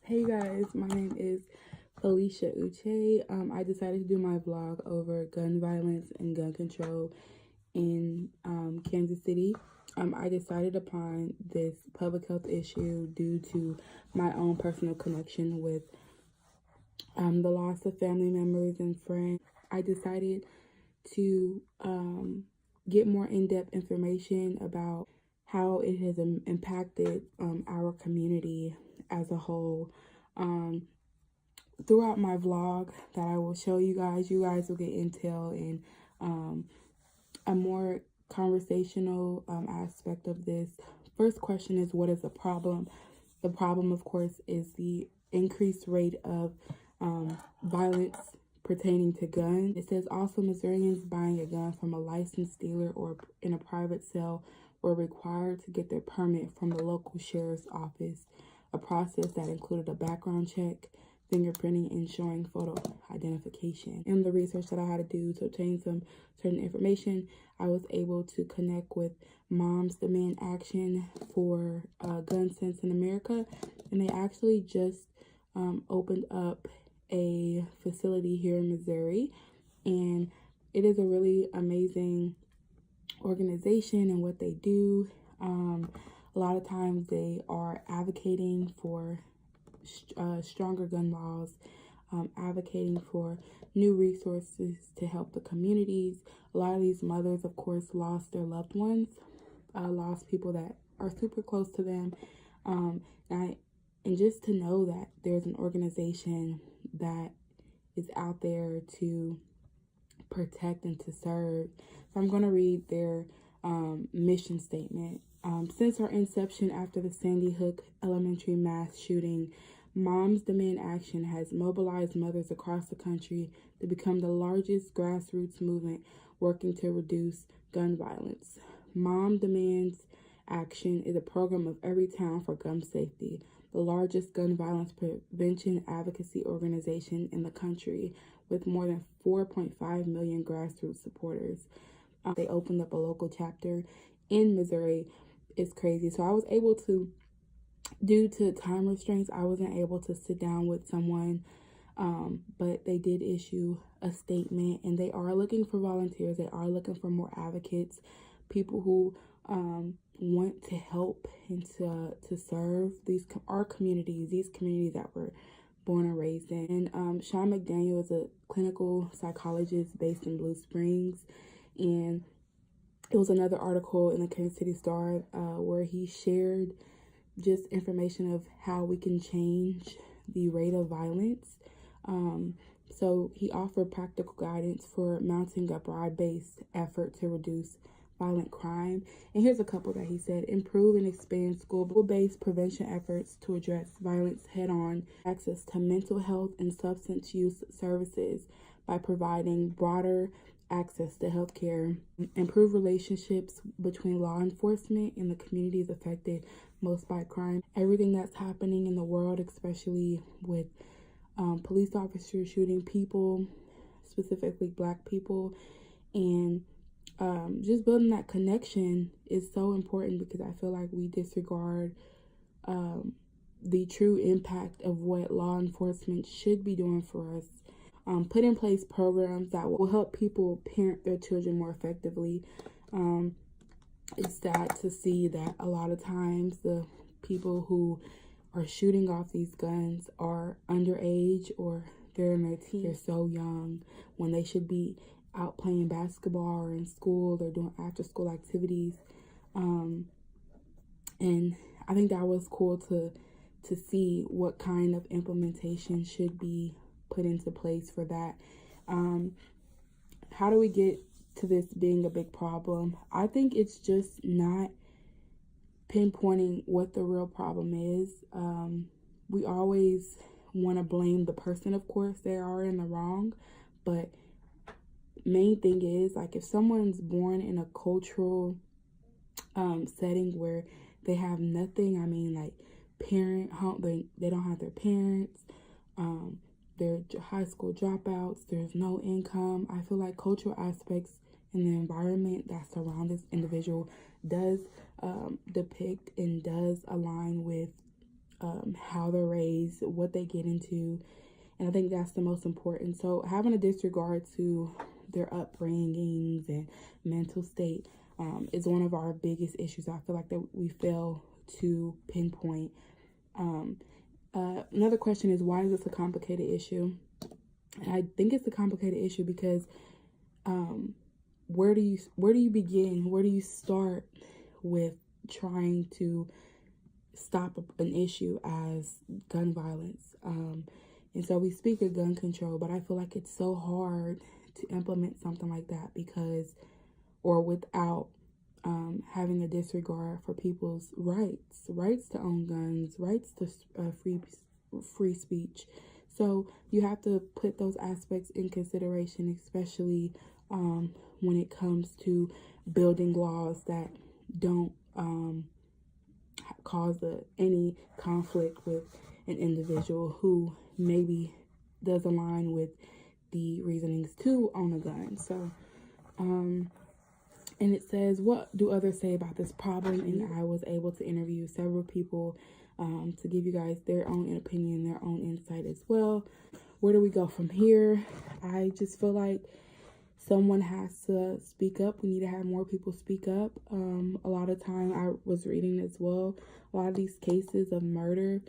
Hey guys, my name is Felicia Uche. I decided to do my vlog over gun violence and gun control in Kansas City. I decided upon this public health issue due to my own personal connection with the loss of family members and friends. I decided to get more in-depth information about how it has impacted our community as a whole. Throughout my vlog that I will show you guys will get intel and a more conversational aspect of this. First question is, what is the problem? The problem, of course, is the increased rate of violence pertaining to guns. It says also Missourians buying a gun from a licensed dealer or in a private sale were required to get their permit from the local sheriff's office, a process that included a background check, fingerprinting, and showing photo identification. In the research that I had to do to obtain some certain information, I was able to connect with Moms Demand Action for Gun Sense in America, and they actually just opened up a facility here in Missouri, and it is a really amazing organization and what they do. A lot of times they are advocating for stronger gun laws, advocating for new resources to help the communities. A lot of these mothers, of course, lost their loved ones, lost people that are super close to them, and just to know that there's an organization that is out there to protect and to serve. So I'm going to read their mission statement. Since our inception after the Sandy Hook Elementary mass shooting, Moms Demand Action has mobilized mothers across the country to become the largest grassroots movement working to reduce gun violence. Mom Demands Action is a program of every town for gun safety, the largest gun violence prevention advocacy organization in the country with more than 4.5 million grassroots supporters. They opened up a local chapter in Missouri. It's crazy. So I was able to, due to time restraints, I wasn't able to sit down with someone, but they did issue a statement, and they are looking for volunteers. They are looking for more advocates, people who want to help and to serve our communities, these communities that were born and raised in. And Sean McDaniel is a clinical psychologist based in Blue Springs, and it was another article in the Kansas City Star where he shared just information of how we can change the rate of violence. So he offered practical guidance for mounting a broad-based effort to reduce violent crime. And here's a couple that he said: improve and expand school-based prevention efforts to address violence head-on, access to mental health and substance use services by providing broader access to healthcare, improve relationships between law enforcement and the communities affected most by crime. Everything that's happening in the world, especially with police officers shooting people, specifically Black people, and just building that connection is so important, because I feel like we disregard the true impact of what law enforcement should be doing for us. Put in place programs that will help people parent their children more effectively. It's sad to see that a lot of times the people who are shooting off these guns are underage, or they're in their teens. They're so young when they should be out playing basketball or in school. They're doing after school activities. And I think that was cool to see what kind of implementation should be put into place for that. How do we get to this being a big problem? I think it's just not pinpointing what the real problem is. We always want to blame the person, of course. They are in the wrong, but main thing is, like, if someone's born in a cultural setting where they have nothing, I mean, like, they don't have their parents, they're high school dropouts, there's no income. I feel like cultural aspects in the environment that surrounds this individual does depict and does align with how they're raised, what they get into. And I think that's the most important. So having a disregard to their upbringings and mental state is one of our biggest issues. I feel like that we fail to pinpoint. Another question is, why is this a complicated issue? And I think it's a complicated issue because where do you begin? Where do you start with trying to stop an issue as gun violence? And so we speak of gun control, but I feel like it's so hard to implement something like that because, or without having a disregard for people's rights to own guns, rights to free speech. So you have to put those aspects in consideration, especially when it comes to building laws that don't cause any conflict with an individual who maybe does align with the reasonings to own a gun. So, and it says, what do others say about this problem? And I was able to interview several people to give you guys their own opinion, their own insight as well. Where do we go from here? I just feel like someone has to speak up. We need to have more people speak up. A lot of time, I was reading as well, a lot of these cases of murder,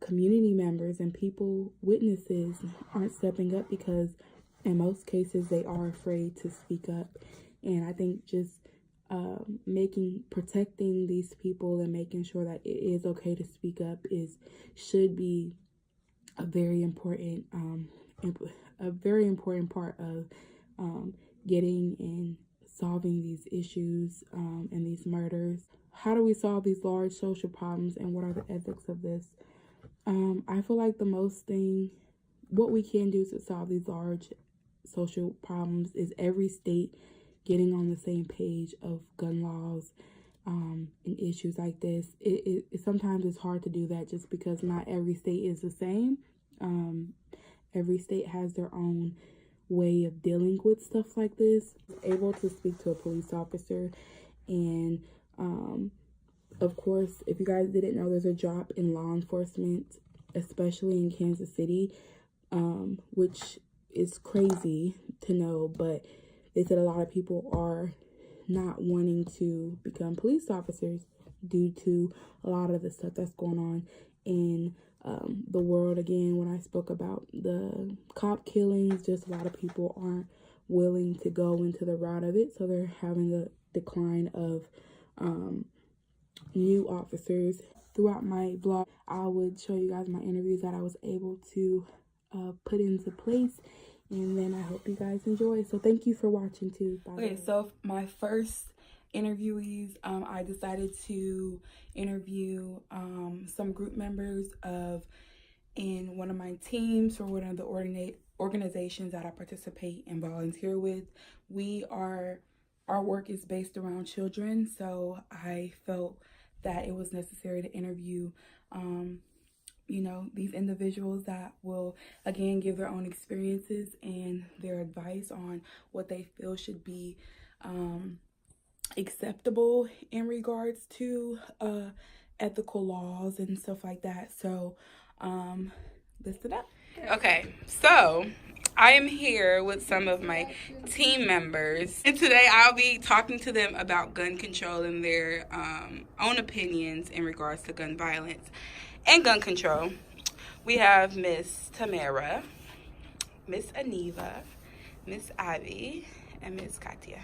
community members and people, witnesses, aren't stepping up because in most cases they are afraid to speak up. And I think just protecting these people and making sure that it is okay to speak up should be a very important part of getting and solving these issues and these murders. How do we solve these large social problems, and what are the ethics of this? I feel like what we can do to solve these large social problems is every state getting on the same page of gun laws and issues like this. It sometimes it's hard to do that just because not every state is the same. Every state has their own way of dealing with stuff like this. Able to speak to a police officer, and of course, if you guys didn't know, there's a drop in law enforcement, especially in Kansas City, which is crazy to know, but they said a lot of people are not wanting to become police officers due to a lot of the stuff that's going on in the world. Again, when I spoke about the cop killings, just a lot of people aren't willing to go into the route of it, so they're having a decline of new officers. Throughout my vlog, I would show you guys my interviews that I was able to put into place, and then I hope you guys enjoy. So thank you for watching too. Bye. Okay, so my first interviewees, I decided to interview some group members in one of my teams for one of the organizations that I participate and volunteer with. Our work is based around children, so I felt that it was necessary to interview these individuals that will again give their own experiences and their advice on what they feel should be acceptable in regards to ethical laws and stuff like that. So listen up. Okay, so I am here with some of my team members, and today I'll be talking to them about gun control and their own opinions in regards to gun violence and gun control. We have Miss Tamara, Miss Aniva, Miss Ivy, and Miss Katia.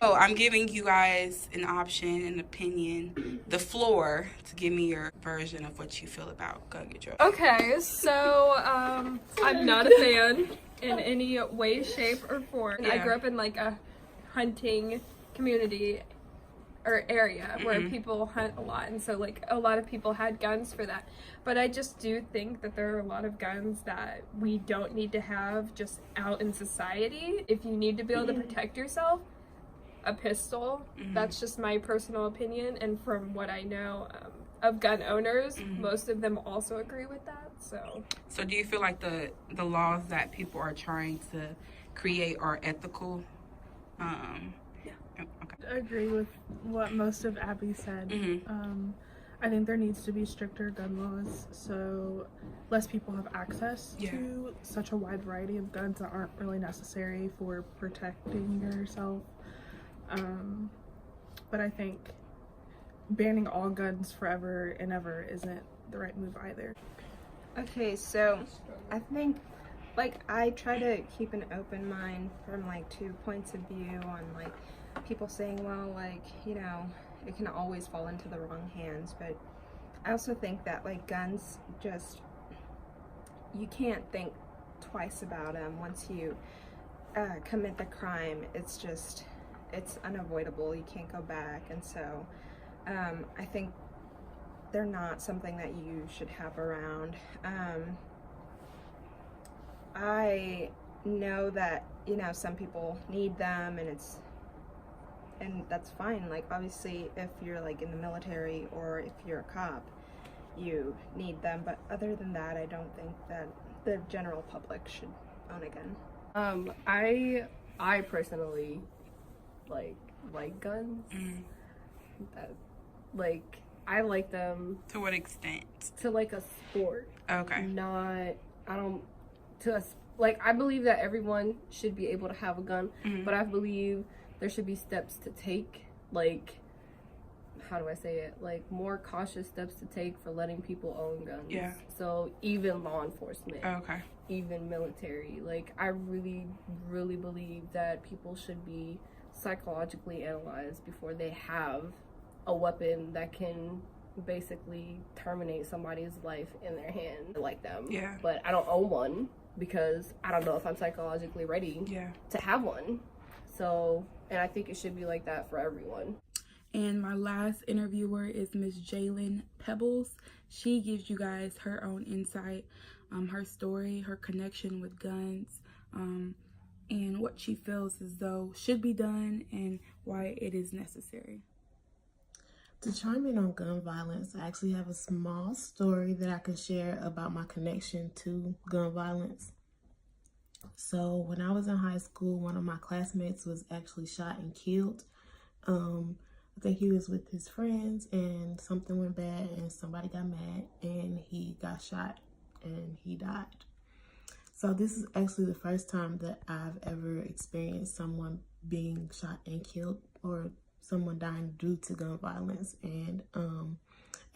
So I'm giving you guys an option, an opinion, the floor to give me your version of what you feel about gun control. Okay, so I'm not a fan in any way, shape, or form. Yeah. I grew up in like a hunting community or area where people hunt a lot, and so like a lot of people had guns for that. But I just do think that there are a lot of guns that we don't need to have just out in society. If you need to be able to protect yourself, a pistol. That's just my personal opinion, and from what I know of gun owners, most of them also agree with that. So do you feel like the laws that people are trying to create are ethical? Yeah. Okay. I agree with what most of Abby said. I think there needs to be stricter gun laws so less people have access to such a wide variety of guns that aren't really necessary for protecting yourself. But I think banning all guns forever and ever isn't the right move either. Okay, so I think, like, I try to keep an open mind from, like, 2 points of view on, like, people saying, well, like, you know, it can always fall into the wrong hands, but I also think that, like, guns just, you can't think twice about them once you commit the crime. It's just, it's unavoidable. You can't go back, and so I think they're not something that you should have around. I know that, you know, some people need them, and that's fine. Like, obviously, if you're, like, in the military or if you're a cop, you need them, but other than that, I don't think that the general public should own a gun. I personally like guns. Like, I like them To what extent? to, like, a sport. Okay. I believe that everyone should be able to have a gun, but I believe there should be steps to take, like, how do I say it? Like, more cautious steps to take for letting people own guns. Yeah. So even law enforcement. Okay. Even military. Like, I really, really believe that people should be psychologically analyzed before they have a weapon that can basically terminate somebody's life in their hand like them. Yeah. But I don't own one because I don't know if I'm psychologically ready to have one. So, and I think it should be like that for everyone. And my last interviewer is Miss Jalen Pebbles. She gives you guys her own insight, her story, her connection with guns, and what she feels as though should be done and why it is necessary. To chime in on gun violence, I actually have a small story that I can share about my connection to gun violence. So when I was in high school, one of my classmates was actually shot and killed. I think he was with his friends and something went bad and somebody got mad and he got shot and he died. So this is actually the first time that I've ever experienced someone being shot and killed or someone dying due to gun violence. And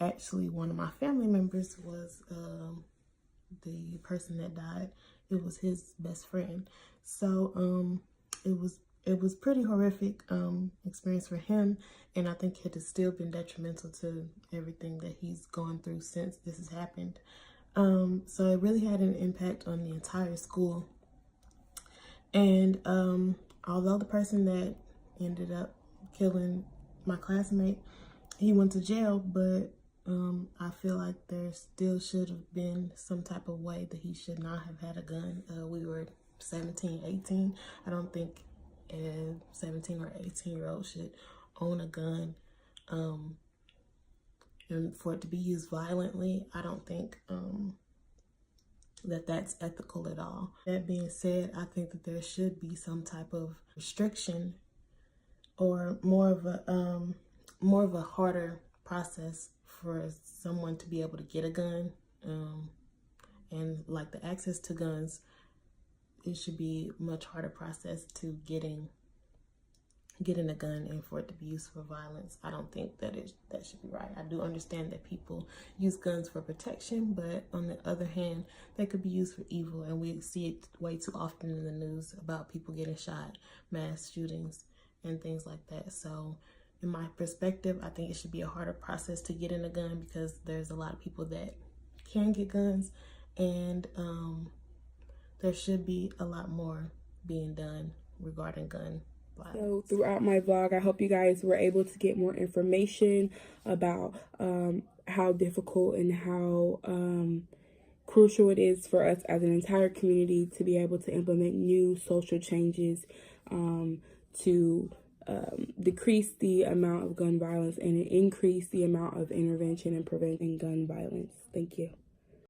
actually one of my family members was the person that died. It was his best friend. So it was pretty horrific experience for him, and I think it has still been detrimental to everything that he's gone through since this has happened. So it really had an impact on the entire school. And although the person that ended up killing my classmate, he went to jail, but I feel like there still should have been some type of way that he should not have had a gun. We were 17, 18. I don't think a 17 or 18-year-old should own a gun. And for it to be used violently, I don't think that that's ethical at all. That being said, I think that there should be some type of restriction or more of a harder process for someone to be able to get a gun, and like the access to guns, it should be a much harder process to getting a gun and for it to be used for violence. I don't think that should be right. I do understand that people use guns for protection, but on the other hand, they could be used for evil, and we see it way too often in the news about people getting shot, mass shootings, and things like that. So in my perspective, I think it should be a harder process to get in a gun because there's a lot of people that can get guns, and there should be a lot more being done regarding gun violence. So throughout my vlog, I hope you guys were able to get more information about how difficult and how crucial it is for us as an entire community to be able to implement new social changes to decrease the amount of gun violence and increase the amount of intervention and preventing gun violence. Thank you.